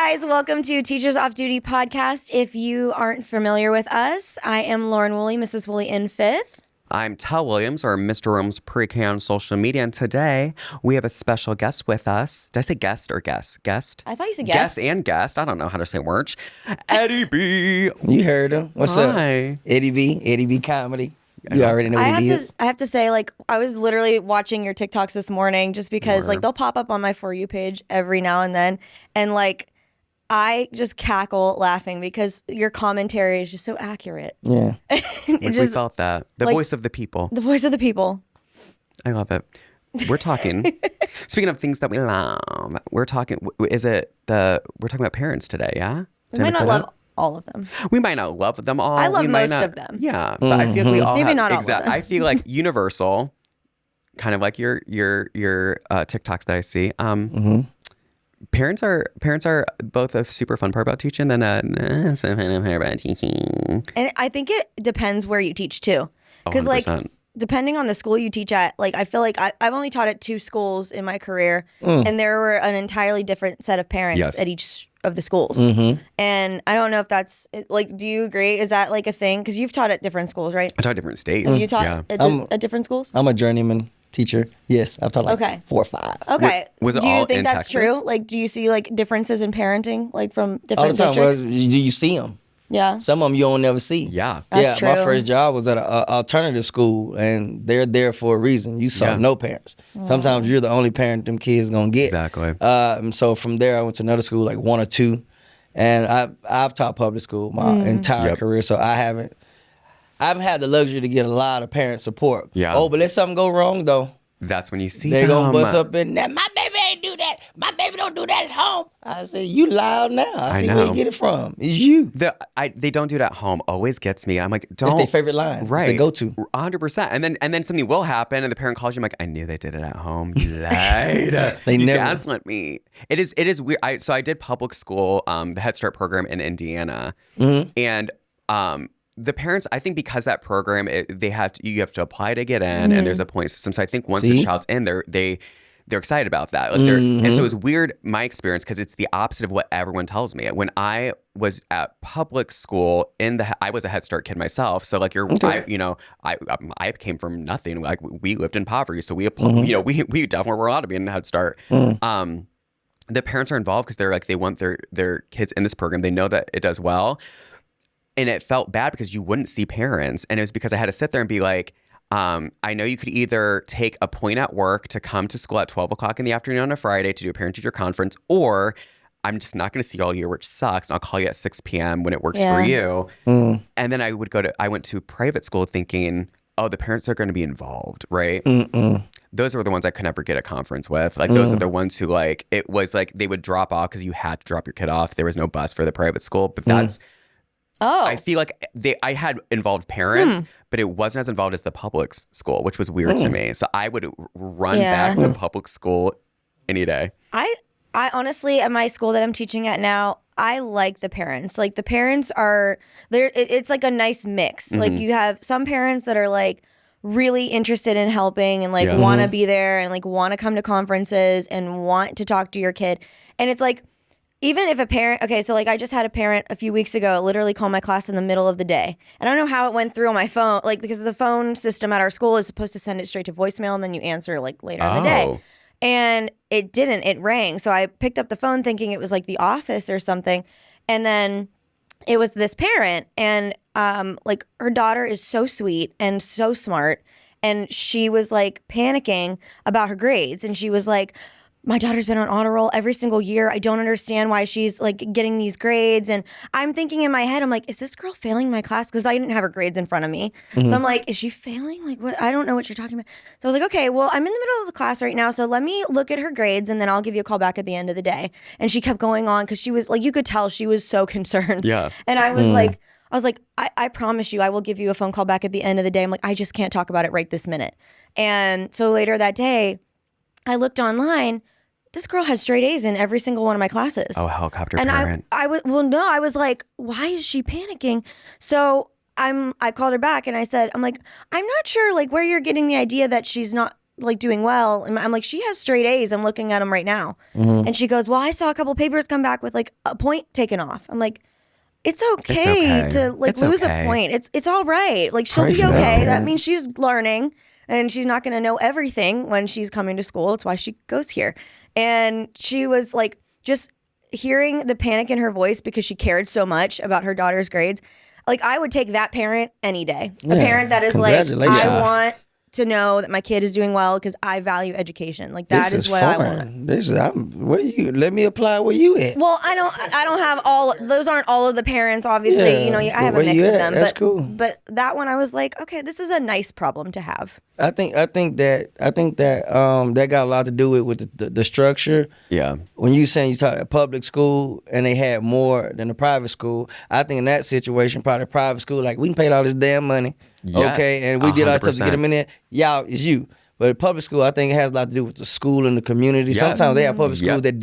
guys, welcome to Teachers Off Duty podcast. If you aren't familiar with us, I am Lauren Woolley, Mrs. Woolley in fifth. I'm Tell Williams, or Mr. Williams pre-K on social media, and today we have a special guest with us. Did I say guest or guest? Guest? I thought you said guest. Guest and guest. I don't know how to say words. Eddie B. You heard him. What's up? Hi. Eddie B Comedy. You already know what he is. I have to say, like, I was literally watching your TikToks this morning just because, like, they'll pop up on my For You page every now and then. And, like, I just cackle laughing because your commentary is just so accurate. Yeah. We felt that. The voice of the people. The voice of the people. I love it. We're talking. Speaking of things that we love, we're talking about parents today, yeah? We might not love all of them. We might not love them all. I love most of them. Yeah, but I feel like we all Maybe have, not all of them. I feel like universal, kind of like your TikToks that I see. Parents are both a super fun part about teaching, then some kind of part about teaching. And I think it depends where you teach too, because like depending on the school you teach at, like I feel like I've only taught at 2 schools in my career, and there were an entirely different set of parents at each of the schools. And I don't know if that's like, do you agree? Is that like a thing? Because you've taught at different schools, right? I taught at different states. You taught at different schools? I'm a journeyman teacher. Yes, I've taught like 4 or 5. Okay. Was it do you all think in that's Texas? true? Like, do you see like differences in parenting, like from different All the time. districts? Well, you see them. Yeah. Some of them you don't never see. Yeah. That's true. My first job was at an alternative school, and they're there for a reason. You saw no parents. Sometimes you're the only parent them kids gonna get. Exactly. So from there, I went to another school, like 1 or 2, and I've taught public school my entire career, so I haven't had the luxury to get a lot of parent support. Yeah. Oh, but let something go wrong though. That's when you see They them. gonna bust up in that. My baby ain't do that. My baby don't do that at home. I say, you loud now. I see where you get it from. It's you. They don't do it at home. Always gets me. I'm like, don't. It's their favorite line. Right. It's their go-to. 100%. And then something will happen, and the parent calls you. I'm like, I knew they did it at home. You lied. They you never gaslit me. It is weird. So I did public school, the Head Start program in Indiana, and the parents, I think because that program, you have to apply to get in, and there's a point system. So I think once the child's in, they're excited about that. Like and so it's weird, my experience, because it's the opposite of what everyone tells me. When I was at public school, I was a Head Start kid myself. So like I came from nothing. Like we lived in poverty, so we we definitely were allowed to be in Head Start. The parents are involved because they're like, they want their kids in this program. They know that it does well. And it felt bad because you wouldn't see parents. And it was because I had to sit there and be like, I know you could either take a point at work to come to school at 12 o'clock in the afternoon on a Friday to do a parent-teacher conference, or I'm just not going to see you all year, which sucks. And I'll call you at 6 p.m. when it works for you. And then I went to private school thinking, oh, the parents are going to be involved, right? Those were the ones I could never get a conference with. Like those are the ones who like, it was like they would drop off because you had to drop your kid off. There was no bus for the private school, but that's... I feel like I had involved parents, but it wasn't as involved as the public school, which was weird to me. So I would run back to public school any day. I honestly, at my school that I'm teaching at now, I like the parents. Like the parents are there. It's like a nice mix. Like you have some parents that are like really interested in helping and like want to be there and like want to come to conferences and want to talk to your kid. And it's like, even if a parent, okay, so like I just had a parent a few weeks ago literally call my class in the middle of the day. And I don't know how it went through on my phone, like because the phone system at our school is supposed to send it straight to voicemail and then you answer like later in the day. And it didn't, it rang. So I picked up the phone thinking it was like the office or something. And then it was this parent, and like her daughter is so sweet and so smart. And she was like panicking about her grades. And she was like, my daughter's been on honor roll every single year. I don't understand why she's like getting these grades. And I'm thinking in my head, I'm like, is this girl failing my class? Because I didn't have her grades in front of me. So I'm like, is she failing? Like, what? I don't know what you're talking about. So I was like, okay, well, I'm in the middle of the class right now. So let me look at her grades and then I'll give you a call back at the end of the day. And she kept going on because she was like, you could tell she was so concerned. Yeah. And I was like, I promise you, I will give you a phone call back at the end of the day. I'm like, I just can't talk about it right this minute. And so later that day, I looked online. This girl has straight A's in every single one of my classes. Oh, helicopter and parent. I was like, why is she panicking? So I called her back and I said, I'm like, I'm not sure like where you're getting the idea that she's not like doing well. And I'm like, she has straight A's. I'm looking at them right now. And she goes, well, I saw a couple papers come back with like a point taken off. I'm like, it's okay to like lose a point. It's all right. Like she'll be okay. That means she's learning and she's not going to know everything when she's coming to school. It's why she goes here. And she was like, just hearing the panic in her voice because she cared so much about her daughter's grades. Like I would take that parent any day. A parent that is like, I want to know that my kid is doing well because I value education. Like that is what I want. Where you? Let me apply where you at. Well, I don't have all. Those aren't all of the parents. Obviously, you know, I have a mix of them. That's cool. But that one, I was like, okay, this is a nice problem to have. I think that that got a lot to do with the structure. Yeah. When you saying you taught at public school and they had more than the private school, I think in that situation, probably private school, like we can pay all this damn money. Yes, okay, and we did our stuff to get them in there. Y'all, it's you. But at public school, I think it has a lot to do with the school and the community. Yes. Sometimes they have public schools that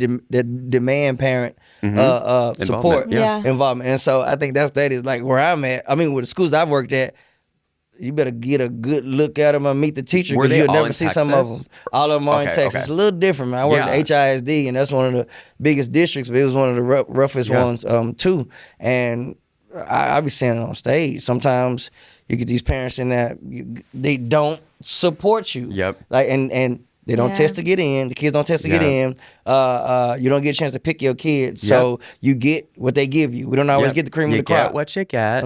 demand parent support, involvement. And so I think that is like where I'm at. I mean, with the schools I've worked at, you better get a good look at them and meet the teacher because you'll never see some of them. All of them are in Texas. It's a little different, man. I worked at HISD, and that's one of the biggest districts, but it was one of the roughest ones too. And I be saying it on stage. Sometimes you get these parents in that they don't support you. Yep. Like and they don't test to get in. The kids don't test to get in. You don't get a chance to pick your kids. So you get what they give you. We don't always get the cream of the crop. You get what you get.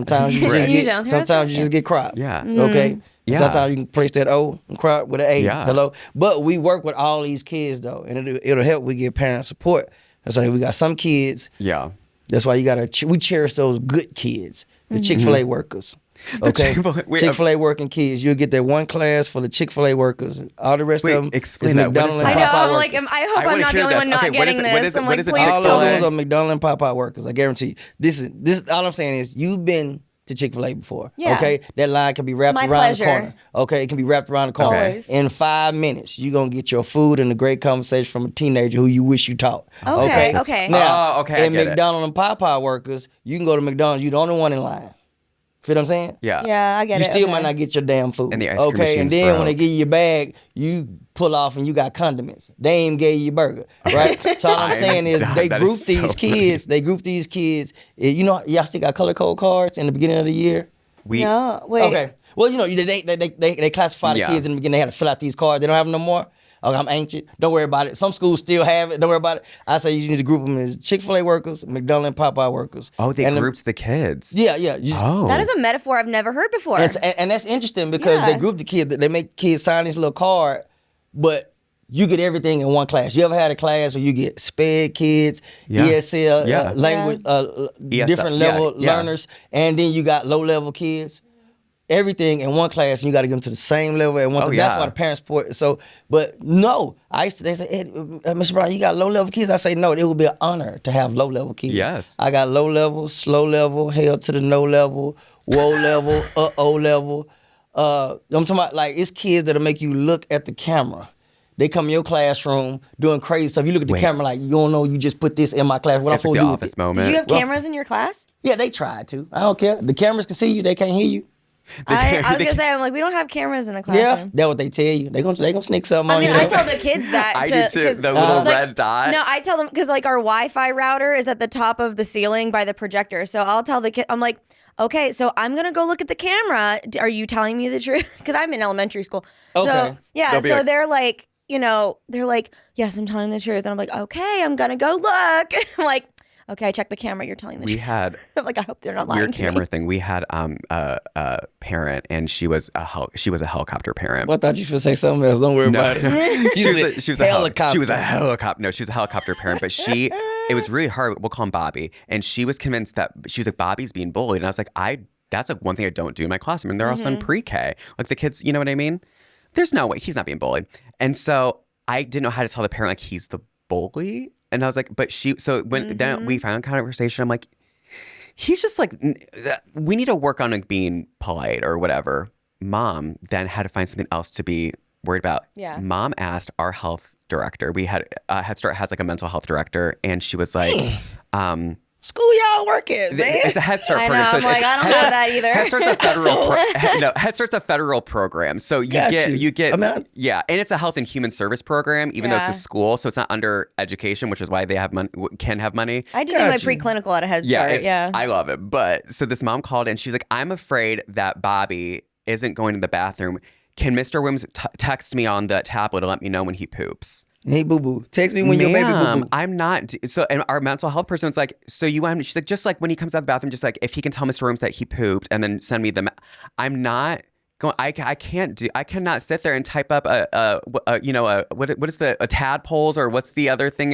Sometimes you just get crop. Yeah. Okay. Yeah. Sometimes you can place that O and crop with an A. Yeah. Hello. But we work with all these kids though, and it'll help. We give parent support. That's like we got some kids. Yeah. That's why you gotta. We cherish those good kids, the Chick-fil-A workers. Okay, Chick-fil-A working kids. You'll get that one class for the Chick-fil-A workers. All the rest of them is McDonald's and Popeye workers. I'm like, I hope I'm not the only one not getting this. I'm like, please all of those are McDonald's and Popeye workers. I guarantee you. This is all I'm saying is you've been to Chick-fil-A before. Yeah. Okay, that line can be wrapped around the corner. Okay, it can be wrapped around the corner. Always. In 5 minutes, you're gonna get your food and a great conversation from a teenager who you wish you taught. Okay. Now, and McDonald's and Popeye workers, you can go to McDonald's. You're the only one in line. Feel what I'm saying? Yeah. Yeah, I get it. You still might not get your damn food. And the ice cream and then when they give you your bag, you pull off and you got condiments. They ain't gave you your burger, right? So all I'm saying is they group these kids. They group these kids. You know, y'all still got color code cards in the beginning of the year? No, wait. Okay. Well, you know, they classify the kids in the beginning. They had to fill out these cards. They don't have them no more. Okay, I'm anxious. Don't worry about it. Some schools still have it. Don't worry about it. I say you need to group them as Chick-fil-A workers, McDonald's and Popeye workers. Oh, they grouped the kids. Yeah. That is a metaphor I've never heard before. And that's interesting because they group the kids. They make kids sign this little card, but you get everything in one class. You ever had a class where you get SPED kids, ESL, language, different level learners, and then you got low-level kids? Everything in one class, and you got to get them to the same level at one time. That's why the parents support. So, but no, they say, hey, Mr. Brown, you got low level kids. I say no. It would be an honor to have low level kids. Yes, I got low level, slow level, hell to the no level, whoa level, O level. I'm talking about like it's kids that'll make you look at the camera. They come in your classroom doing crazy stuff. You look at the camera like, you don't know, you just put this in my class. What I'm supposed to do with it? Moment. Did you have cameras in your class? Yeah, they tried to. I don't care. The cameras can see you. They can't hear you. I was gonna say, I'm like, we don't have cameras in the classroom. Yeah, that's what they tell you. They gonna sneak something on you. I tell the kids that. I do too. The little red dot. No, I tell them because like our Wi-Fi router is at the top of the ceiling by the projector. So I'll tell the kid, I'm like, okay, so I'm gonna go look at the camera. Are you telling me the truth? Because I'm in elementary school. Okay. So yeah, so they're like, yes, I'm telling the truth, and I'm like, okay, I'm gonna go look. I'm like, okay, check the camera. You're telling the truth. We had like, I hope they're not lying weird to me. camera thing. We had a parent, and she was a helicopter parent. Well, I thought you should say something else. Don't worry about it. She was a helicopter. She was a helicopter. No, she was a helicopter parent. But it was really hard. We'll call him Bobby, and she was convinced that she was like, Bobby's being bullied, and I was like, that's like one thing I don't do in my classroom. And they're also in pre-K. Like the kids, you know what I mean? There's no way he's not being bullied, and so I didn't know how to tell the parent like he's the bully. And I was like, but then we found a conversation, I'm like, he's just like, we need to work on like being polite or whatever. Mom then had to find something else to be worried about. Yeah. Mom asked our health director, we had, Head Start has like a mental health director, and she was like, school y'all work at, man? It's a Head Start I know. program. I'm like, I don't have that either. Head Start's a federal Head Start's a federal program. So you get yeah, and it's a health and human service program, even though it's a school, so it's not under education, which is why they have can have money. I did do my preclinical at a Head Start. Yeah, I love it. But so this mom called and she's like, I'm afraid that Bobby isn't going to the bathroom. Can Mr. Wims text me on the tablet to let me know when he poops? Hey, boo-boo. Text me when your baby boo-boo. I'm not. So, and our mental health person's like, so you want him, she's like, just like when he comes out of the bathroom, just like, if he can tell Mr. Wims that he pooped and then send me the, I'm not going, I cannot sit there and type up what is a tadpoles or what's the other thing?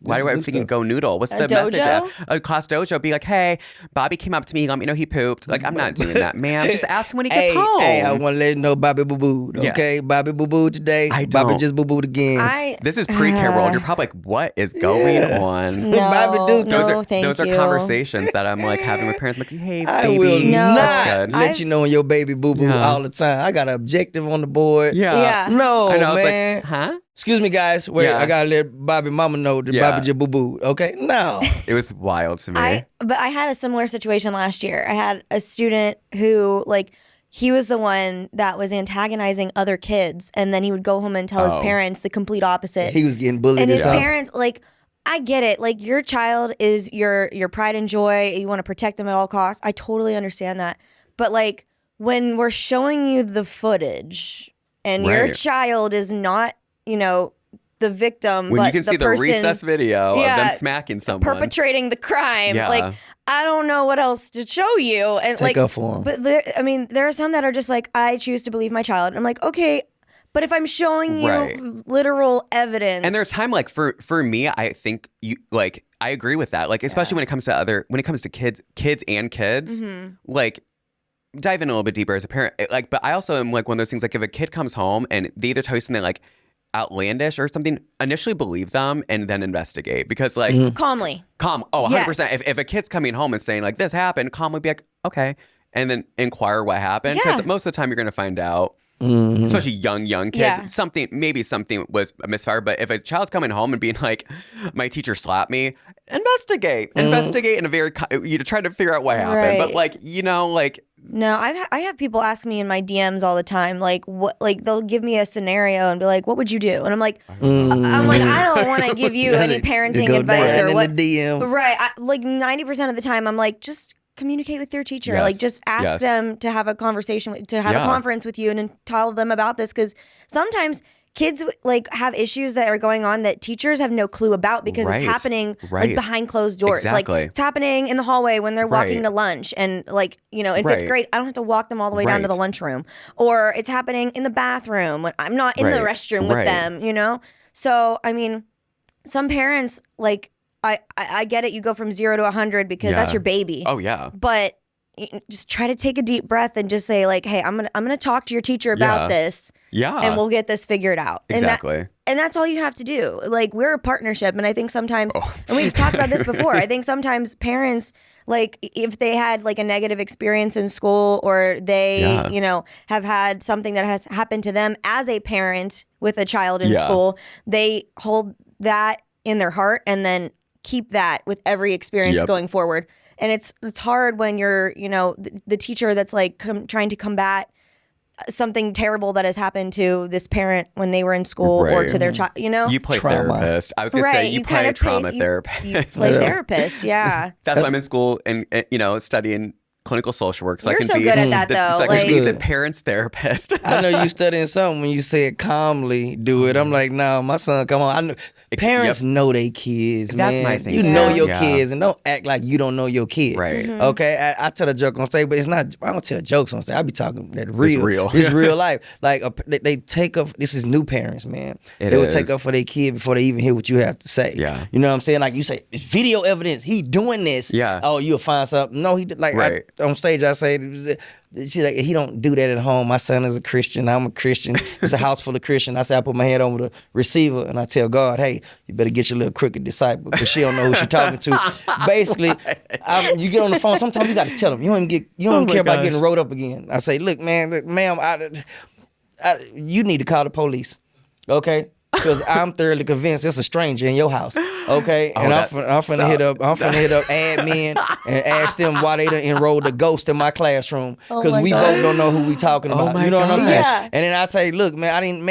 Why do I thinking Go Noodle? What's the dojo? message? A class dojo. Be like, hey, Bobby came up to me, let me know he pooped. Like, I'm not doing that, ma'am. Just ask him when he gets home. Hey, I want to let you know Bobby boo-booed, okay? Bobby boo-booed today. Bobby just boo-booed again. This is pre-care world. You're probably like, what is going on? No, Bobby do. Those are conversations that I'm like having with parents. I'm like, hey, baby. I will not let you know when your baby boo-boo all the time. I got an objective on the board. Yeah. No, I know, man. I was like, huh? Excuse me, guys. Wait, I gotta let Bobby mama know that Bobby just boo-booed. Okay? No. It was wild to me. But I had a similar situation last year. I had a student who, like, he was the one that was antagonizing other kids, and then he would go home and tell his parents the complete opposite. He was getting bullied. And his parents, like, I get it. Like, your child is your pride and joy. You want to protect them at all costs. I totally understand that. But, like, when we're showing you the footage and your child is not, the victim, when but you can see the person, recess video of them smacking someone, perpetrating the crime, like, I don't know what else to show you. And take up for him. But there are some that are just like, I choose to believe my child. I'm like, okay, but if I'm showing you literal evidence, and there's time, like, for me, I think I agree with that. Like, especially when it comes to kids and kids, like, dive in a little bit deeper as a parent. Like, but I also am like one of those things, like, if a kid comes home and they either tell you something like outlandish or something, initially believe them and then investigate, because like calm. 100%. Yes. If a kid's coming home and saying like this happened, calmly be like, okay, and then inquire what happened, because most of the time you're going to find out. Especially young kids, maybe something was a misfire. But if a child's coming home and being like, my teacher slapped me, investigate in a very, try to figure out what happened. But like, no, I have people ask me in my DMs all the time, like, what, like, they'll give me a scenario and be like, what would you do? And I'm like, I don't want to give you any parenting advice or what. The DM. Right. Like 90% of the time, I'm like, just communicate with your teacher. Yes. Like, just ask them to have a conversation, to have a conference with you, and then tell them about this, because sometimes kids like have issues that are going on that teachers have no clue about, because it's happening like behind closed doors. Exactly. Like, it's happening in the hallway when they're walking to lunch, and like, in fifth grade, I don't have to walk them all the way down to the lunchroom, or it's happening in the bathroom when I'm not in the restroom with them. So I mean, some parents, like, I get it. You go from 0 to 100 because that's your baby. Oh yeah. But just try to take a deep breath and just say like, hey, I'm gonna talk to your teacher about this. Yeah. And we'll get this figured out. Exactly. And that's all you have to do. Like, we're a partnership, and I think sometimes, and we've talked about this before, I think sometimes parents, like, if they had like a negative experience in school, or they, have had something that has happened to them as a parent with a child in school, they hold that in their heart and then keep that with every experience going forward. And it's hard when you're, the teacher that's like trying to combat something terrible that has happened to this parent when they were in school or to their child, You play therapist. I was going to say, you play trauma therapist. You play therapist, yeah. That's why I'm in school and, studying clinical social work. So You're I can so be good at that, though. So I can be the parent's therapist. I know you studying something when you said calmly do it. I'm like, no, my son, come on. I know parents know they kids, man. That's my thing. You know your kids, and don't act like you don't know your kid. Right. Okay? I tell a joke on stage, but it's not, I don't tell jokes on stage. I be talking that real. It's real life. Like, they take up, this is new parents, man. They will take up for their kid before they even hear what you have to say. Yeah. You know what I'm saying? Like, you say, it's video evidence. He doing this. Yeah. Oh, you'll find something. No, he did. Like, on stage, I say, she's like, he don't do that at home. My son is a Christian. I'm a Christian. It's a house full of Christians. I say, I put my hand over the receiver and I tell God, hey, you better get your little crooked disciple, because she don't know who she talking to. Basically, you get on the phone. Sometimes you got to tell them. You don't even care about getting wrote up again. I say, look, ma'am, you need to call the police. Okay. because I'm thoroughly convinced it's a stranger in your house. Okay, and I'm finna hit up admin and ask them why they done enrolled a ghost in my classroom because we both don't know who we talking about. You know what I'm saying? Yeah. And then I say, look, man, ain't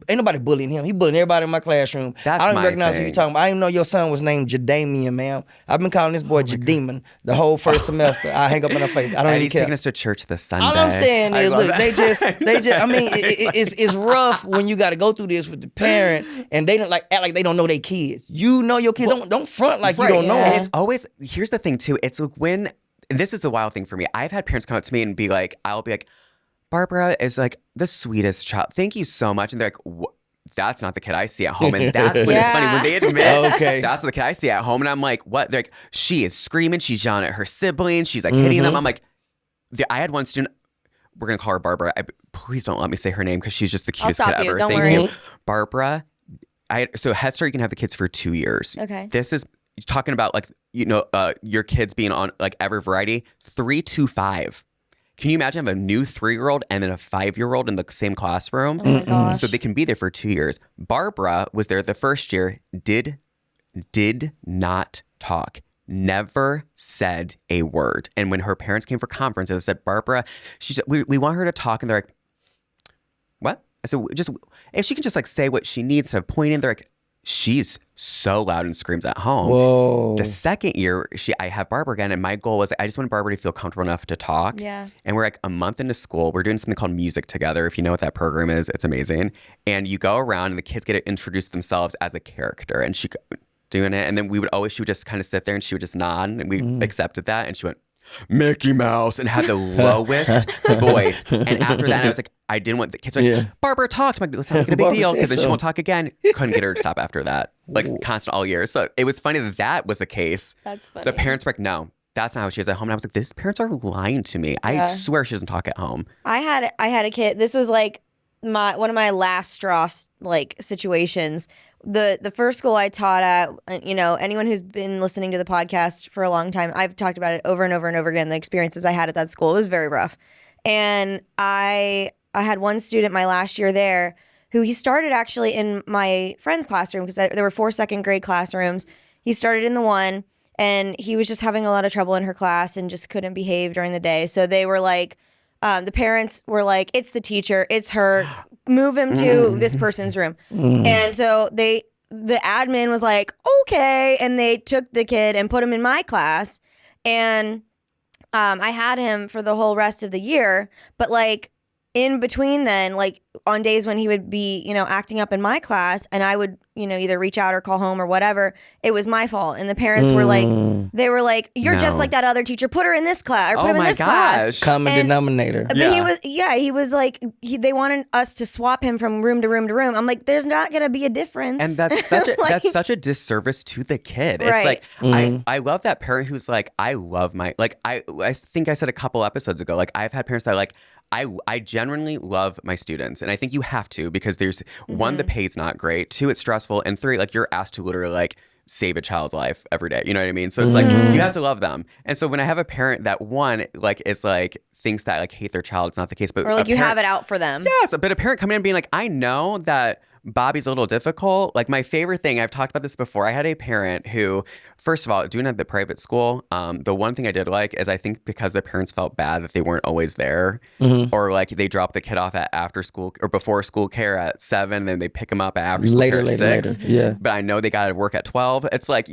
nobody bullying him. He bullying everybody in my classroom. That's I don't my recognize thing. who you talking about. I didn't know your son was named Jadamian, ma'am. I've been calling this boy Jademon the whole first semester. I hang up in her face. I don't even He's care. taking us to church this Sunday. All I'm saying is, look, they just. I mean, it's rough when you got to go through this with the parent and they don't act like they don't know their kids. You know your kids. Don't front like you don't know. And it's always, here's the thing too. It's like when, this is the wild thing for me. I've had parents come up to me and be like, I'll be like, Barbara is like the sweetest child. Thank you so much. And they're like, that's not the kid I see at home. And that's when it's funny when they admit, okay, that's the kid I see at home. And I'm like, what? They're like, she is screaming. She's yelling at her siblings. She's like hitting them. I'm like, I had one student, we're going to call her Barbara. Please don't let me say her name because she's just the cutest kid ever. Don't Thank worry. you. Barbara, so Head Start, you can have the kids for 2 years. Okay. This is talking about your kids being on like every variety, 3 to 5. Can you imagine having a new 3-year-old and then a 5-year-old in the same classroom? Oh my gosh. So they can be there for 2 years. Barbara was there the first year, did not talk. Never said a word. And when her parents came for conference, they said, Barbara, she said, we want her to talk. And they're like, what? I said, just if she can just like say what she needs to point in, they're like, she's so loud and screams at home. Whoa. The second year, I have Barbara again, and my goal was I just wanted Barbara to feel comfortable enough to talk. Yeah. And we're like a month into school. We're doing something called Music Together. If you know what that program is, it's amazing. And you go around, and the kids get to introduce themselves as a character, and she doing it. And then she would just kind of sit there, and she would just nod, and we accepted that. And she went, Mickey Mouse, and had the lowest voice. And after that, I was like, I didn't want the kids like, Barbara talked. I'm like, let's not make it a big deal because then she won't talk again. Couldn't get her to stop after that, like constant all year. So it was funny that was the case. That's funny. The parents were like, no, that's not how she is at home. And I was like, these parents are lying to me. I swear she doesn't talk at home. I had a kid. This was like one of my last straw like situations. The first school I taught at, anyone who's been listening to the podcast for a long time, I've talked about it over and over and over again. The experiences I had at that school, it was very rough. And I had one student my last year there who he started actually in my friend's classroom because there were 4 second grade classrooms. He started in the one, and he was just having a lot of trouble in her class and just couldn't behave during the day. So they were like, the parents were like, it's the teacher, it's her, move him to this person's room. And so the admin was like, okay. And they took the kid and put him in my class. And I had him for the whole rest of the year. But like in between then, like on days when he would be, acting up in my class and I would, either reach out or call home or whatever, it was my fault. And the parents were like, you're just like that other teacher. Put her in this class or put him in this class. Common denominator. But he was like, they wanted us to swap him from room to room to room. I'm like, there's not going to be a difference. And that's such a, that's such a disservice to the kid. It's Right. like, I love that parent who's like, I love my, like, I think I said a couple episodes ago, like I've had parents that are like, I genuinely love my students. And I think you have to because there's one, the pay's not great. 2, it's stressful. And 3, like you're asked to literally like save a child's life every day. You know what I mean? So it's like, you have to love them. And so when I have a parent that one, like, is like, thinks that like hate their child, it's not the case. But or like you have it out for them. Yes. But a parent coming in and being like, I know that Bobby's a little difficult. Like my favorite thing, I've talked about this before. I had a parent who, first of all, doing at the private school, the one thing I did like is I think because the parents felt bad that they weren't always there, or like they dropped the kid off at after school or before school care at 7, then they pick them up at after school care at 6. Yeah. But I know they got to work at 12. It's like,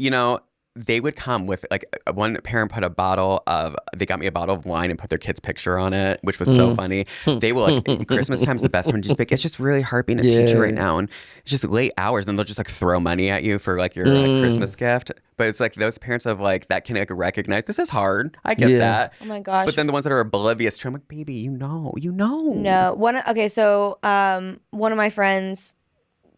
they would come with like one parent put they got me a bottle of wine and put their kid's picture on it, which was so funny. They will like, Christmas time's the best one. Just like, it's just really hard being a teacher right now. And it's just late hours. And they'll just like throw money at you for like your like, Christmas gift. But it's like those parents of like, that can like recognize this is hard. I get that. Oh my gosh. But then the ones that are oblivious to, I'm like, baby, you know. No. So one of my friends,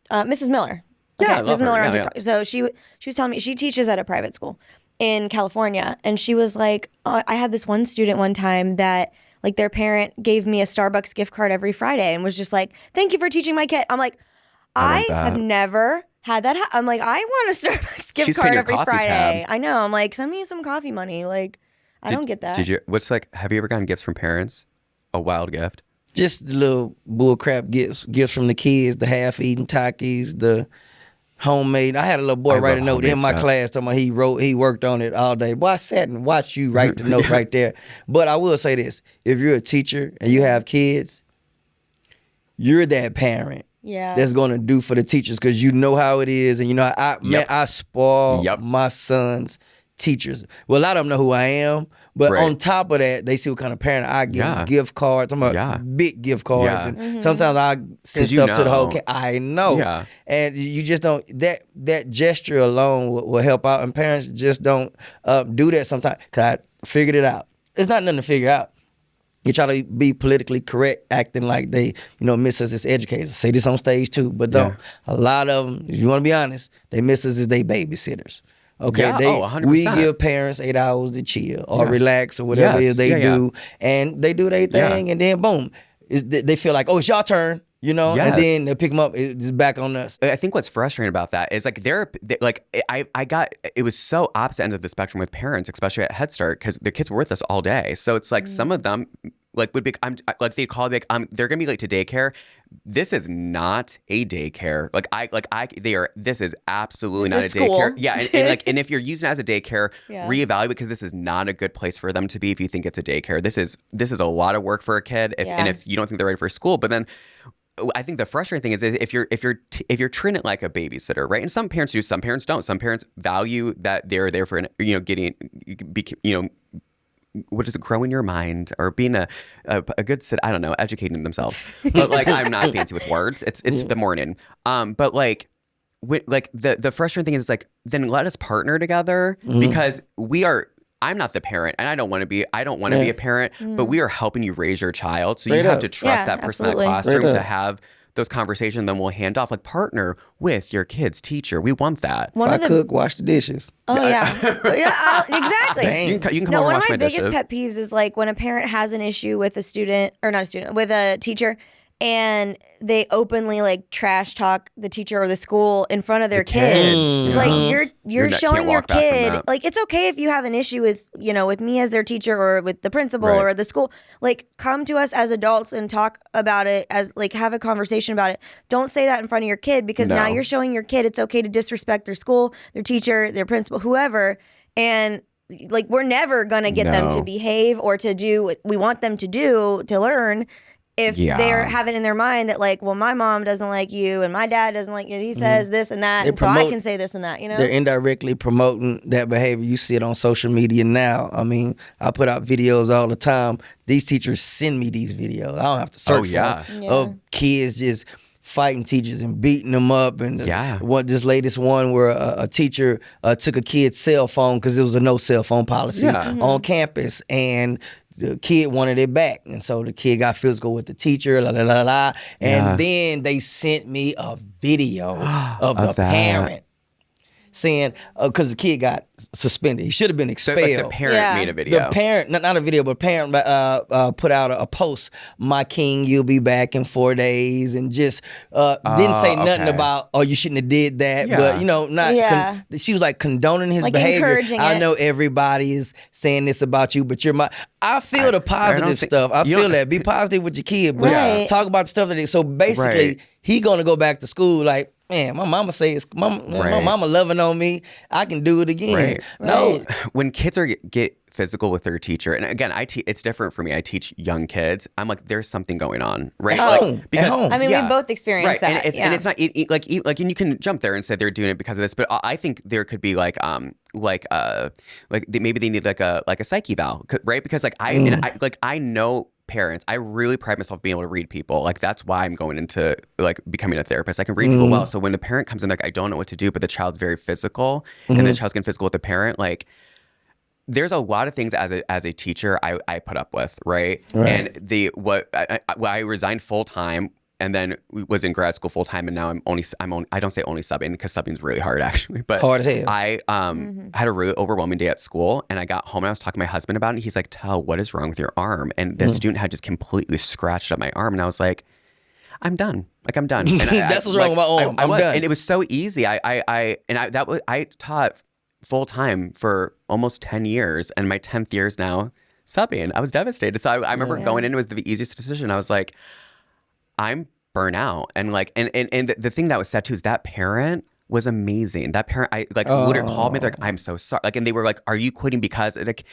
Mrs. Miller. Okay, Yeah, I love Ms. Miller her. on Yeah, TikTok. So she was telling me she teaches at a private school in California, and she was like, I had this one student one time that like their parent gave me a Starbucks gift card every Friday and was just like, "Thank you for teaching my kid." I'm like, I have never had that. I'm like, I want a Starbucks gift card every Friday. I know. I'm like, send me some coffee money. Like, I don't get that. Have you ever gotten gifts from parents? A wild gift? Just the little bullcrap gifts from the kids, the half-eaten Takis, the homemade. I had a little boy write a note in my class talking about he worked on it all day. Boy, I sat and watched you write the note right there. But I will say this, if you're a teacher and you have kids, you're that parent that's going to do for the teachers because you know how it is. And you know, I spoil my sons' teachers. Well, a lot of them know who I am, but on top of that, they see what kind of parent I give them gift cards. I'm about big gift cards, and sometimes I send stuff to the whole. I know, and you just don't. That gesture alone will help out, and parents just don't do that sometimes. Cause I figured it out. It's not nothing to figure out. You try to be politically correct, acting like they, miss us as educators. Say this on stage too, but don't. A lot of them, if you want to be honest, they miss us as they babysitters. Okay, 100%. We give parents 8 hours to chill or relax or whatever it is they do, and they do their thing, and then boom, they feel like, oh, it's your turn, and then they pick them up. It's back on us. I think what's frustrating about that is it was so opposite end of the spectrum with parents, especially at Head Start, because the kids were with us all day. So it's like some of them would be they'd call me they're gonna be late to daycare. This is not a daycare. This is absolutely not a daycare. Yeah, and if you're using it as a daycare, reevaluate, because this is not a good place for them to be if you think it's a daycare. This is a lot of work for a kid and if you don't think they're ready for school. But then I think the frustrating thing is if you're treating it like a babysitter, right? And some parents do, some parents don't. Some parents value that they're there for what is it, growing your mind or being a good I don't know, educating themselves. But I'm not fancy with words. It's the morning. But the frustrating thing is then let us partner together because I'm not the parent, and I don't want to be a parent, but we are helping you raise your child. So you have to trust that person in the classroom to have those conversations. Then we'll hand off, partner with your kid's teacher. We want that. If I cook, wash the dishes. Oh yeah, exactly. You can come over one and of wash my biggest dishes. pet peeves is when a parent has an issue with with a teacher, and they openly trash talk the teacher or the school in front of their kid. It's you're showing your kid it's okay if you have an issue with with me as their teacher or with the principal or the school. Come to us as adults and talk about it, as have a conversation about it. Don't say that in front of your kid, because now you're showing your kid it's okay to disrespect their school, their teacher, their principal, whoever. And we're never gonna get them to behave or to do what we want them to do to learn if they're having in their mind that well, my mom doesn't like you and my dad doesn't like you. He says this and that, so I can say this and that. They're indirectly promoting that behavior. You see it on social media now. I mean, I put out videos all the time. These teachers send me these videos. I don't have to search for them. Of kids just fighting teachers and beating them up. And this latest one where a teacher took a kid's cell phone because it was a no cell phone policy on campus, and the kid wanted it back, and so the kid got physical with the teacher, and then they sent me a video of the parent saying, because the kid got suspended, he should have been expelled. So, the parent made a video. The parent, not a video, but parent put out a post. My king, you'll be back in 4 days, and just didn't say nothing about, oh, you shouldn't have did that. But she was condoning his behavior. I know everybody is saying this about you, but you're my. I feel the positive stuff. I feel that. Be positive with your kid, but talk about the stuff that. So basically, he gonna go back to school man, my mama says, my mama loving on me. I can do it again. No, when kids get physical with their teacher, and again, it's different for me. I teach young kids. I'm there's something going on, right? At home. I mean, we both experienced that, and it's not and you can jump there and say they're doing it because of this, but I think there could be maybe they need a psyche eval, right? Because I know parents, I really pride myself being able to read people. That's why I'm going into becoming a therapist. I can read people well. So when the parent comes in, I don't know what to do, but the child's very physical, and the child's getting physical with the parent, there's a lot of things as a teacher I put up with, right? And I resigned full time, and then was in grad school full time, and now I don't say only subbing, because subbing is really hard actually, but hard as hell. I had a really overwhelming day at school, and I got home and I was talking to my husband about it, and he's like, "Tell, what is wrong with your arm?" And the student had just completely scratched up my arm, and I was like, I'm done. I'm done. And that's what's wrong with my arm. I'm done. And it was so easy. I taught full time for almost 10 years, and my 10th year is now subbing. I was devastated. So I remember going in, it was the easiest decision. I was like, I'm burnt out. And like, and the thing that was said too is that parent was amazing. That parent, I like, literally called me. They're like, I'm so sorry. Like, and they were like, are you quitting because, like,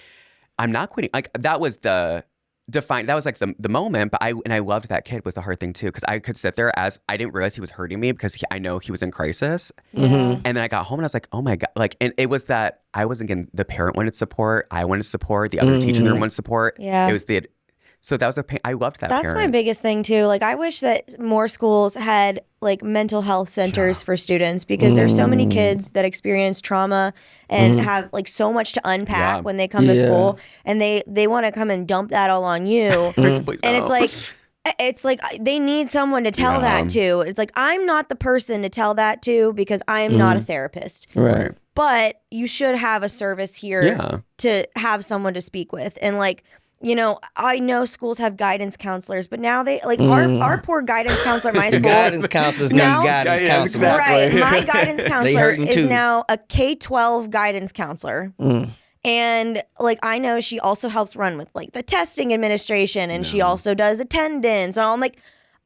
I'm not quitting. Like, that was the that was like the moment. But I loved that kid was the hard thing too. Cause I could sit there as I didn't realize he was hurting me because I know he was in crisis. And then I got home and I was like, oh my God. Like, and it was that I wasn't getting, the parent wanted support. I wanted support. The other teacher in the room wanted support. Yeah. It was so that was a pain. I loved that. That's my biggest thing too. Like, I wish that more schools had like mental health centers for students, because there's so many kids that experience trauma and have like so much to unpack when they come to school, and they want to come and dump that all on you. And it's like they need someone to tell that to. It's like, I'm not the person to tell that to, because I'm not a therapist. Right. But you should have a service here to have someone to speak with. And like, you know, I know schools have guidance counselors, but now they like our poor guidance counselor at my school. Guidance counselors need guidance counselors. Exactly. Right. My guidance counselor is now a K-12 guidance counselor. And like, I know she also helps run with like the testing administration, and she also does attendance. And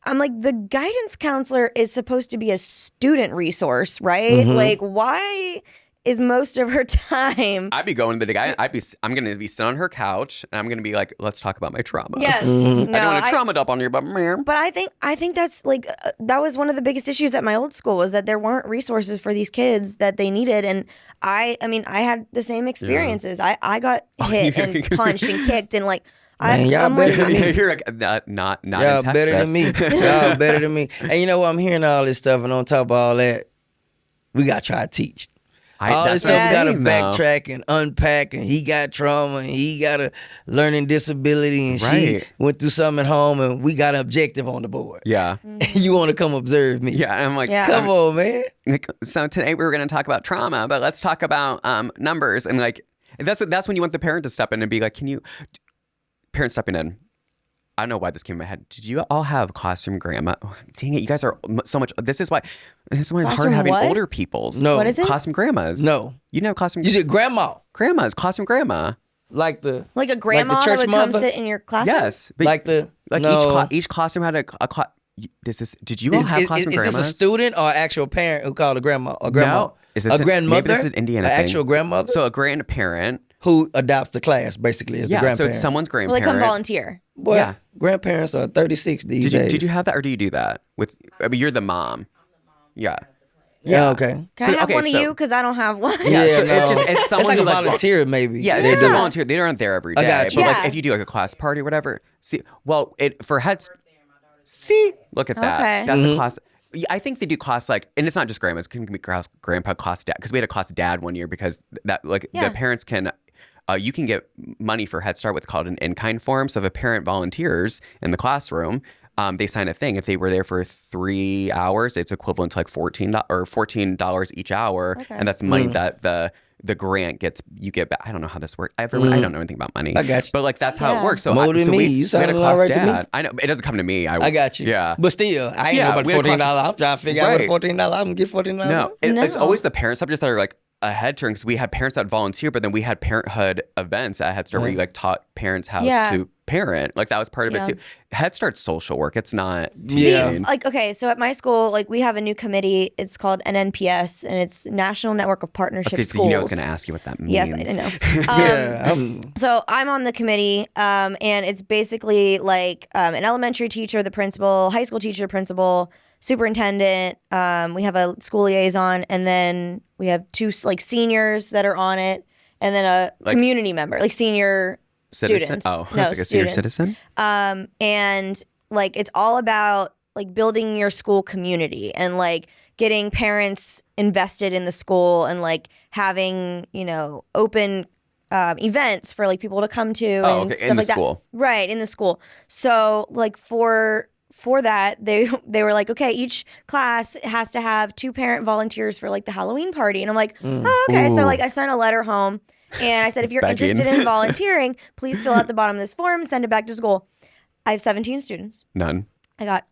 I'm like, the guidance counselor is supposed to be a student resource, right? Like, why is most of her time? I'd be going to the guy. I'm going to be sitting on her couch, and I'm going to be like, let's talk about my trauma. Yes. I don't want to trauma dump on you, but But I think that's like that was one of the biggest issues at my old school, was that there weren't resources for these kids that they needed. And I mean, I had the same experiences. I got hit and punched and kicked, and like, Man, y'all better than me. You're like, not Y'all in Texas. better than me. Y'all better than me. And you know what? I'm hearing all this stuff, and on top of all that, we got to try to teach. All this stuff, we got to backtrack and unpack, and he got trauma, and he got a learning disability, and she went through something at home, and we got an objective on the board. Yeah. You want to come observe me. Yeah, and I'm like, come on, man. So today we were going to talk about trauma, but let's talk about numbers. And like, that's when you want the parent to step in and be like, parent stepping in. I don't know why this came in my head. Did you all have classroom grandma? Oh, dang it, you guys are so much. This is why it's hard having older people's. No. What is it? Classroom grandmas. No. You know classroom. You said grandma. Grandmas, classroom grandma. Like a grandma like the church that would mother? come sit in your classroom? Yes. Each classroom had a did you all have classroom grandmas? Is this a student or actual parent who called a grandma or grandma? No. Is this a grandmother? Maybe this is an Indiana thing. Actual grandmother? So a grandparent who adopts the class, basically, is the grandparent. So it's someone's grandparent. Well, they come volunteer. Boy, grandparents are 36 these days. Did you have that, or do you do that? You're the mom. Yeah. Yeah, okay. Can I have one of you? Because I don't have one. Yeah, so it's someone it's like who a volunteer, maybe. Yeah, it's a volunteer. They aren't there every day. I got you. But like, if you do like a class party or whatever, look at that. Okay. That's a class. I think they do class like, and it's not just grandmas. It can be grandpa, class dad. Because we had a class dad one year, because that the parents can. You can get money for Head Start with called an in-kind form. So if a parent volunteers in the classroom, they sign a thing. If they were there for 3 hours, it's equivalent to like $14 each hour, and that's money that the grant gets. You get back. I don't know how this works. I don't know anything about money. I got you. But like, that's how it works. So more than me. You we had a class right dad. to me. I know it doesn't come to me. I got you. Yeah, but still, I ain't know about $14. I'm trying to figure out what $14. I'm gonna get $14. No, it's always the parent subjects that are like a head turn, because we had parents that volunteer, but then we had parenthood events at Head Start where you like taught parents how to parent. Like, that was part of it too. Head Start's social work. It's not. See, like, okay, so at my school, like, we have a new committee. It's called NNPS, and it's National Network of Partnership Schools. You know, I was going to ask you what that means. Yes, I know. So I'm on the committee, and it's basically like an elementary teacher, the principal, high school teacher, principal, superintendent. We have a school liaison, and then we have two like seniors that are on it, and then a community member, like senior citizen? Students. Oh, no, like a senior citizen. And like, it's all about like building your school community and like getting parents invested in the school, and like having, you know, open events for like people to come to and stuff in like the school. that. Right, in the school. So like for that, they were like, okay, each class has to have 2 parent volunteers for like the Halloween party. And I'm like, oh, okay. So like, I sent a letter home, and I said, if you're interested in volunteering, please fill out the bottom of this form, send it back to school. I have 17 students. None. I got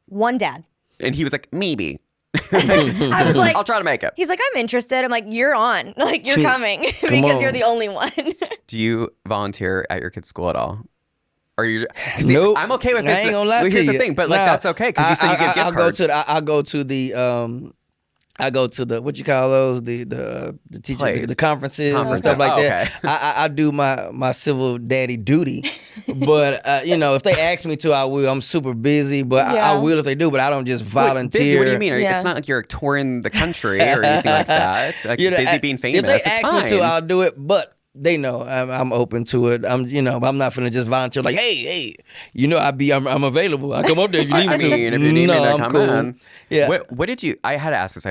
one dad. And he was like, maybe. I was like, I'll try to make it. He's like, I'm interested. I'm like, you're on. Like, you're coming because you're the only one. Do you volunteer at your kid's school at all? Or you? Nope. I'm okay with this. I ain't gonna lie to Here's you. the thing, but like that's okay because you said you give gift cards. I go to the what you call those the teacher the conferences and stuff like that. Okay. I do my civil daddy duty, but if they ask me to, I will. I'm super busy, but I will if they do. But I don't just volunteer. Busy? What do you mean? It's not like you're touring the country or anything like that. It's like busy being famous. If they ask me to, I'll do it. But they know I'm open to it. I'm not finna just volunteer like, hey, I'm available. I come up there if you need me to. If you need me to come in. Yeah. What did you? I had to ask this.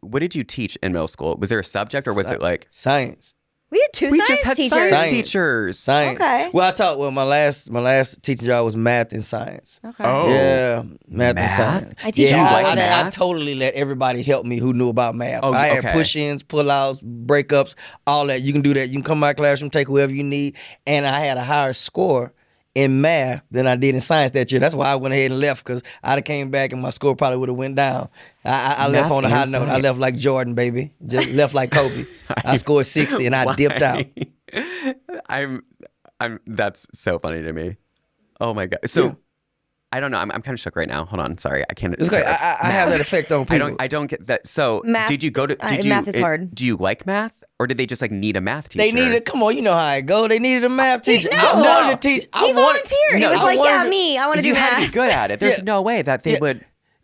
What did you teach in middle school? Was there a subject or was it like science? We had two science teachers. Science teachers. Science. Okay. Well, I taught. Well, my last teaching job was math and science. Okay. Oh. Yeah, math and science. I teach all of it. I totally let everybody help me who knew about math. Oh, I had push-ins, pull-outs, breakups, all that. You can do that. You can come to my classroom, take whoever you need, and I had a higher score in math than I did in science that year. That's why I went ahead and left, because I'd have came back and my score probably would have went down. I left on a high note. I left like Jordan, baby. Just left like Kobe. I scored 60 and I dipped out. That's so funny to me. Oh my God. So I don't know. I'm kind of shook right now. Hold on. Sorry. I can't. It's great. I have that effect on people. I don't get that. So math, did you go to, math is hard. Do you like math? Or did they just like need a math teacher? They needed, come on, you know how it go. They needed a math teacher. I wanted to teach. He volunteered. He was like, I want to do math. You had to be good at it. There's no way that they would.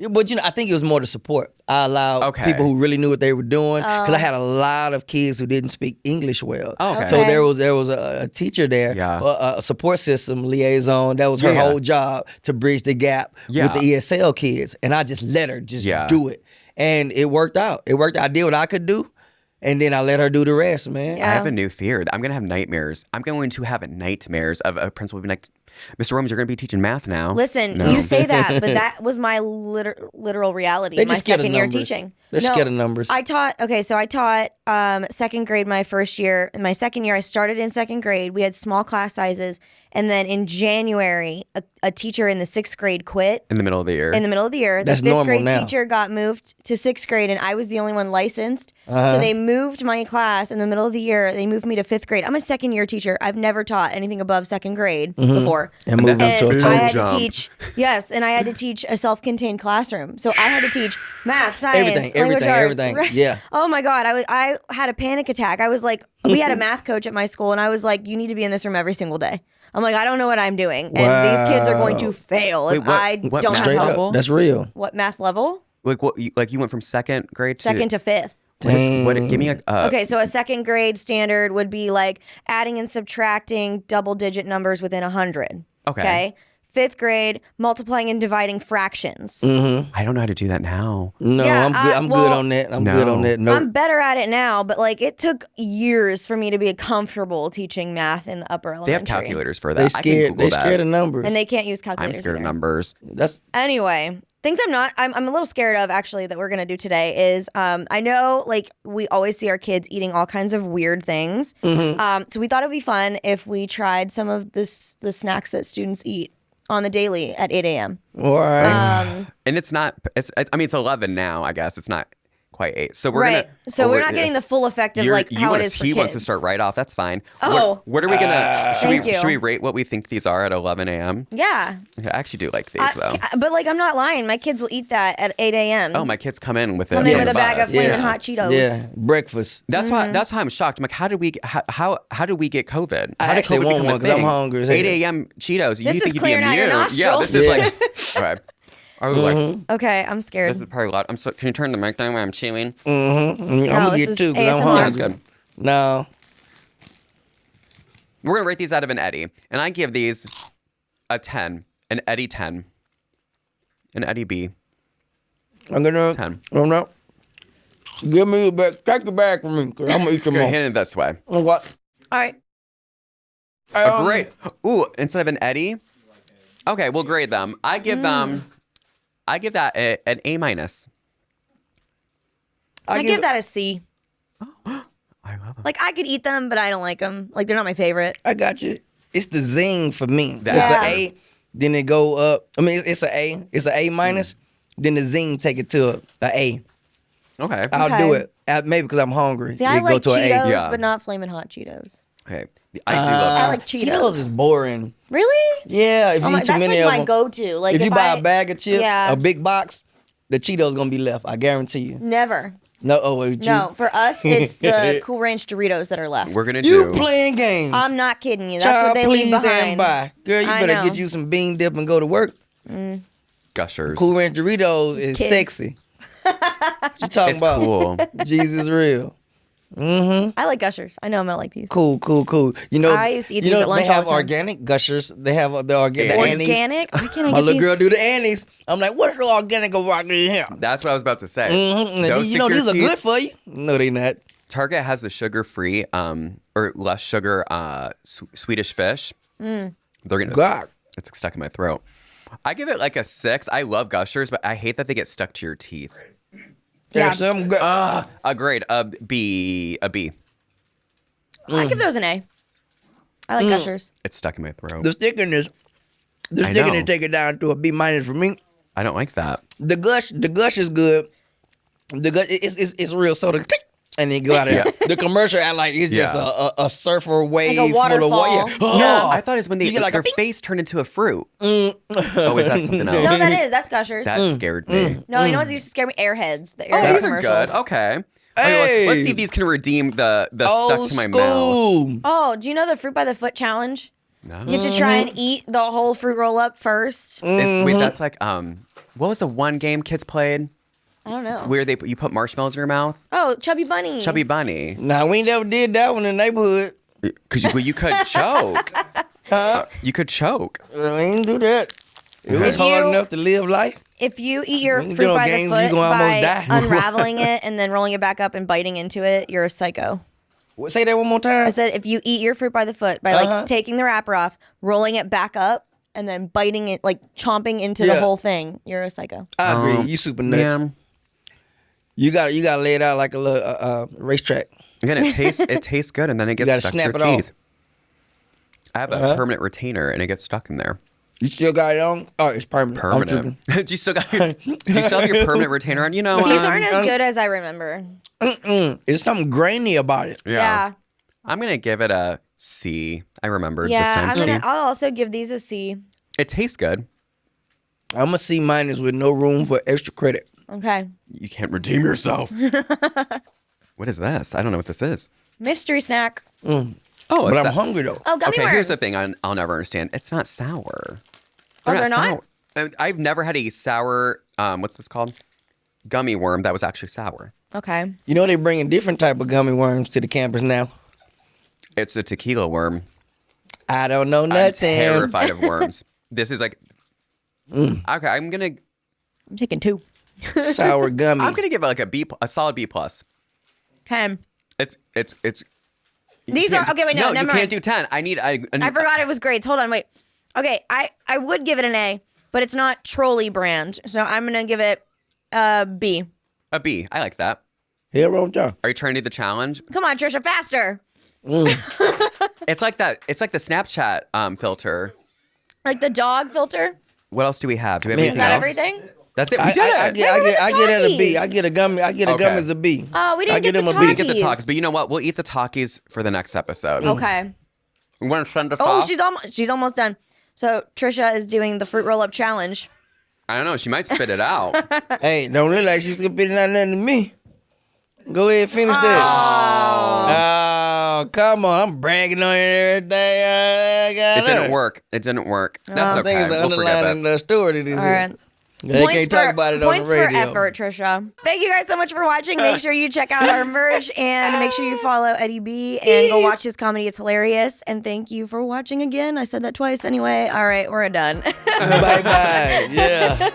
But I think it was more to support. I allowed people who really knew what they were doing, because I had a lot of kids who didn't speak English well. So there was a teacher there, a support system liaison. That was her whole job, to bridge the gap with the ESL kids. And I just let her do it. And it worked out. I did what I could do. And then I let her do the rest, man. I have a new fear. I'm going to have nightmares. I'm going to have nightmares of a principal being like, Mr. Romans, you're going to be teaching math now. Listen, you say that, but that was my literal reality. My second year teaching. They're scared of numbers. I taught second grade my first year. In my second year, I started in second grade. We had small class sizes. And then in January, a teacher in the sixth grade quit. In the middle of the year. That's the fifth grade now. teacher got moved to sixth grade, and I was the only one licensed. So they moved my class in the middle of the year. They moved me to fifth grade. I'm a second year teacher. I've never taught anything above second grade before. And moved into a total I had jump. to teach, and I had to teach a self-contained classroom. So I had to teach math, science, everything. Yeah. Oh my God, I had a panic attack. I was like, we had a math coach at my school, and I was like, you need to be in this room every single day. I'm like, I don't know what I'm doing, and these kids are going to fail if I don't have help. That's real. What math level? Like what? Like you went from second grade to fifth. What give me a okay, so a second grade standard would be like adding and subtracting double-digit numbers within 100. Okay. Fifth grade, multiplying and dividing fractions. I don't know how to do that now. No, I'm good. I'm good on that. I'm good on that. I'm better at it now, but like it took years for me to be comfortable teaching math in the upper elementary. They have calculators for that. They scared of numbers, and they can't use calculators. I'm scared either. of numbers. Anyway. Things I'm a little scared of, actually, that we're going to do today is I know like we always see our kids eating all kinds of weird things. So we thought it would be fun if we tried some of the snacks that students eat on the daily at 8 a.m. All right. And it's 11 now, I guess. It's not quite 8. So we're we're not getting the full effect of like how it is for kids. He wants to start right off. That's fine. Oh. What are we going to... Should we rate what we think these are at 11 a.m.? Yeah. I actually do like these, though. But like, I'm not lying. My kids will eat that at 8 a.m. Oh, my kids come in with a bag of flaming hot Cheetos. Yeah, breakfast. That's why I'm shocked. I'm like, how did we get COVID? I actually want one because I'm hungry. 8 a.m. Cheetos. This is clearing out your nostrils. Yeah, this is like... All right. Okay, I'm scared. This is probably loud. Can you turn the mic down when I'm chewing? I'm gonna get two because I'm hungry. That's good. No. We're gonna rate these out of an Eddie, and I give these a 10, an Eddie 10, an Eddie B. I'm gonna 10. Oh no. Give me the back. Take the bag from me because I'm gonna eat some more. Hand it this way. What? All right. Great. Ooh, instead of an Eddie. Okay, we'll grade them. I give that an A minus. I give that a C. I love them. Like, I could eat them, but I don't like them. Like, they're not my favorite. I got you. It's the zing for me. It's an A. Then it go up. I mean, it's an A. It's an A minus. then the zing take it to a A. Okay. I'll do it. Maybe because I'm hungry. See, I like to an Cheetos, A. Yeah. but not Flamin' Hot Cheetos. Okay. I do love I that. like Cheetos. Cheetos is boring. Really? Yeah, if you eat too that's many like of my them. go-to. Like if you if buy a bag of chips, yeah. a big box, the Cheetos gonna be left. I guarantee you. Never. No, with you. No, for us, it's the Cool Ranch Doritos that are left. We're gonna You do. playing games. I'm not kidding you. That's Child, what they leave please behind. and buy. Girl, you I better know. get you some bean dip and go to work. Gushers. Cool Ranch Doritos is kids. sexy. What you talking It's about? cool. Jesus real. I like Gushers. I know I'm gonna like these. Cool. You know, I used to eat you these know, at lunch they all have the time. organic gushers. They have the organic. Yeah. The annies. Organic? Why can't I My get little these? girl do the annies. I'm like, what is the organic around here? That's what I was about to say. Mm-hmm. You know, these are good for you. No, they not. Target has the sugar-free, or less sugar, Swedish fish. They're gonna. God. It's stuck in my throat. I give it like a 6. I love Gushers, but I hate that they get stuck to your teeth. Yeah, some good. A grade, a B. I give those an A. I like Gushers. It's stuck in my throat. The stickiness I know. take it down to a B- for me. I don't like that. The gush is good. The gush it's real soda, and then you go out there. The commercial act like it's just a surfer wave Like a full of water. waterfall. Yeah. No, I thought it's when You get like their a bing. face turned into a fruit. Oh, is that something else? No, that is. That's Gushers. That scared me. No, you know what used to scare me? Airheads. The Oh, Airhead these are commercials. good. Okay. Hey. Let's see if these can redeem the stuck Old to my mouth. school. Oh, do you know the fruit by the foot challenge? No. You have to try and eat the whole fruit roll up first. Wait, that's like what was the one game kids played I don't know. where you put marshmallows in your mouth? Oh, Chubby Bunny. Chubby Bunny. Nah, we never did that one in the neighborhood. Because you could choke. Huh? You could choke. We ain't do that. It was If hard you- enough to live life. If you eat your When you fruit do by games, the you foot gonna almost by die. unraveling it and then rolling it back up and biting into it, you're a psycho. Say that one more time. I said if you eat your fruit by the foot by like taking the wrapper off, rolling it back up, and then biting it, like chomping into the Yeah. whole thing, you're a psycho. I agree. You super nuts. Yeah. You got to lay it out like a little racetrack. Again, it tastes good, and then it gets gotta stuck snap to it your off. teeth. I have a permanent retainer, and it gets stuck in there. You still got it on? Oh, it's permanent. I'm Permanent. Do you still have your permanent retainer on? You know, These aren't as good as I remember. tripping. It's something grainy about it. Yeah. I'm gonna give it a C. I remembered this Yeah, time. I'll also give these a C. It tastes good. I'm a C- with no room for extra credit. Okay. You can't redeem yourself. What is this? I don't know what this is. Mystery snack. Oh, But I'm hungry though. Oh, gummy okay, worms. here's the thing I'll never understand. It's not sour. They're not? sour. I've never had a sour, what's this called? Gummy worm that was actually sour. Okay. You know they bringing different type of gummy worms to the campus now. It's a tequila worm. I don't know I'm nothing. terrified of worms. This is like, okay, I'm taking 2. Sour gummy. gonna give it like a solid B plus. 10. It's. These are okay. Wait, no, you never can't mind. do 10. I forgot it was grades. Hold on, wait. Okay, I would give it an A, but it's not trolley brand, so I'm gonna give it a B. A B. I like that. Here, wrong job. Are you trying to do the challenge? Come on, Trisha, faster! It's like that. It's like the Snapchat filter. Like the dog filter. What else do we have? Do we have Man, Is anything that else? everything? That's it. We I did it. get it a B. Takis. I get a gummy. I get a Okay. gummy as a B. Oh, we didn't I get them the a B. We get the Takis. Takis, but you know what? We'll eat the Takis for the next episode. Okay. You want to send us Oh, off? she's almost done. So Trisha is doing the fruit roll up challenge. I don't know. She might spit it out. Hey, don't look like she's spitting out nothing to me. Go ahead, finish that. Oh, come on. I'm bragging on you and everything. It didn't work. It didn't work. That's I think okay. it's an We'll forget underlying that. story to this. All right. They can't talk about it on the points radio. for effort, Trisha. Thank you guys so much for watching. Make sure you check out our merch and make sure you follow Eddie B and go watch his comedy. It's hilarious. And thank you for watching again. I said that twice anyway. All right, we're done. Bye-bye. Yeah.